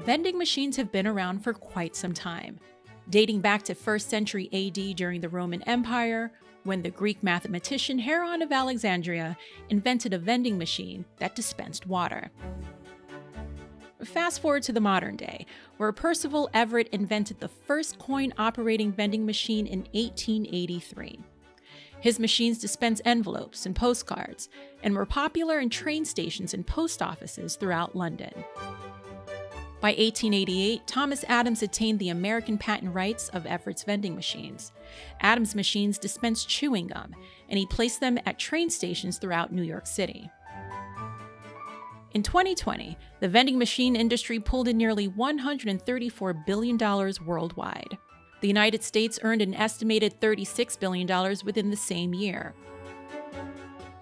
Vending machines have been around for quite some time, dating back to 1st century AD during the Roman Empire, when the Greek mathematician Heron of Alexandria invented a vending machine that dispensed water. Fast forward to the modern day, where Percival Everett invented the first coin-operating vending machine in 1883. His machines dispense envelopes and postcards, and were popular in train stations and post offices throughout London. By 1888, Thomas Adams attained the American patent rights of Everett's vending machines. Adams' machines dispensed chewing gum, and he placed them at train stations throughout New York City. In 2020, the vending machine industry pulled in nearly $134 billion worldwide. The United States earned an estimated $36 billion within the same year.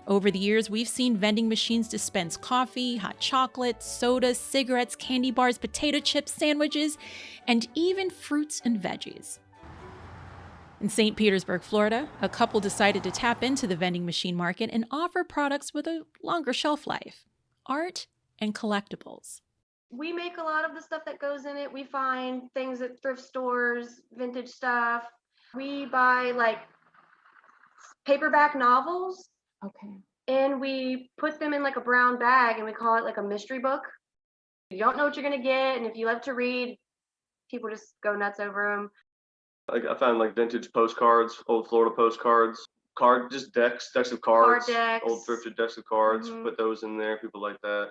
Over the years, we've seen vending machines dispense coffee, hot chocolate, sodas, cigarettes, candy bars, potato chips, sandwiches, and even fruits and veggies. In St. Petersburg, Florida, a couple decided to tap into the vending machine market and offer products with a longer shelf life: art and collectibles. We make a lot of the stuff that goes in it. We find things at thrift stores, vintage stuff. We buy like paperback novels. Okay. And we put them in like a brown bag and we call it like a mystery book. You don't know what you're going to get. And if you love to read, people just go nuts over them. I found like vintage postcards, old Florida postcards, just decks of Card cards, decks. old thrifted decks of cards. Mhm. Put those in there. People like that.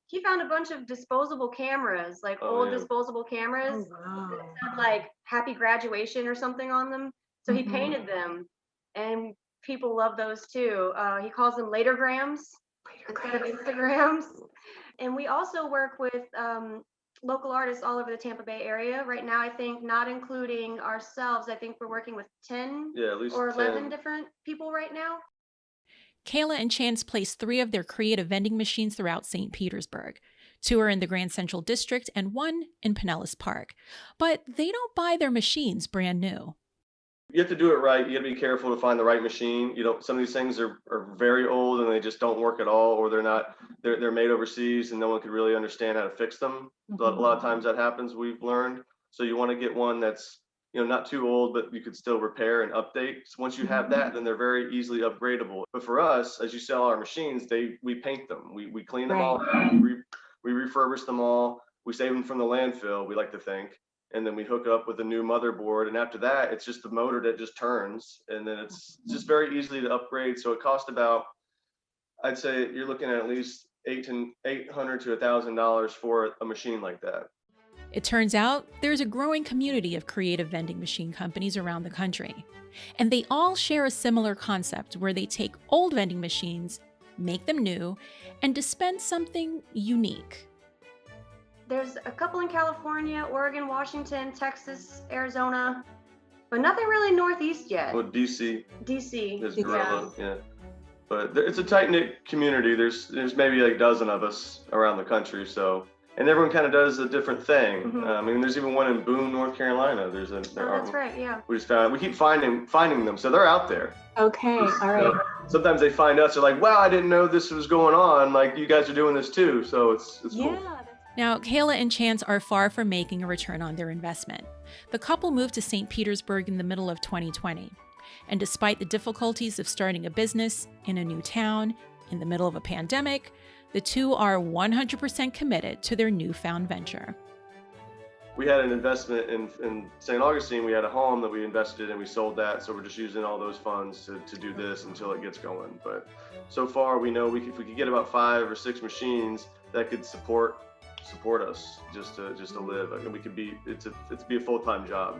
He found a bunch of disposable cameras, like old Yeah. disposable cameras. Oh, wow. That said like happy graduation or something on them. So he Mhm. painted them. And people love those too. He calls them latergrams instead of Instagrams. And we also work with local artists all over the Tampa Bay area. Right now, I think, not including ourselves, I think we're working with 10 Yeah, at least or 11 10. different people right now. Kayla and Chance placed 3 of their creative vending machines throughout St. Petersburg. 2 are in the Grand Central District and 1 in Pinellas Park. But they don't buy their machines brand new. You have to do it right. You got to be careful to find the right machine. Some of these things are very old and they just don't work at all, or they're made overseas and no one could really understand how to fix them. A lot of times that happens, we've learned. So you want to get one that's not too old, but you could still repair and update. So once you have that, then they're very easily upgradable. But for us, as you sell our machines, we paint them. We clean them all out. We refurbish them all. We save them from the landfill, we like to think. And then we hook up with a new motherboard. And after that, it's just the motor that just turns. And then it's just very easily to upgrade. So it costs about, I'd say you're looking at least $800 to $1,000 for a machine like that. It turns out there's a growing community of creative vending machine companies around the country. And they all share a similar concept where they take old vending machines, make them new, and dispense something unique. There's a couple in California, Oregon, Washington, Texas, Arizona, but nothing really Northeast yet. Well, DC DC. is Gorilla, yeah. But it's a tight-knit community. There's maybe like a dozen of us around the country, so. And everyone kind of does a different thing. Mhm. There's even one in Boone, North Carolina. Oh, that's right, yeah. We keep finding them, so they're out there. Okay, all right. Sometimes they find us, they're like, wow, I didn't know this was going on. Like, you guys are doing this too, so it's cool. Now, Kayla and Chance are far from making a return on their investment. The couple moved to St. Petersburg in the middle of 2020. And despite the difficulties of starting a business in a new town, in the middle of a pandemic, the two are 100% committed to their newfound venture. We had an investment in St. Augustine. We had a home that we invested in. We sold that, so we're just using all those funds to do this until it gets going. But so far, we know if we could get about 5 or 6 machines that could support us just to live. I mean, it'd be a full-time job.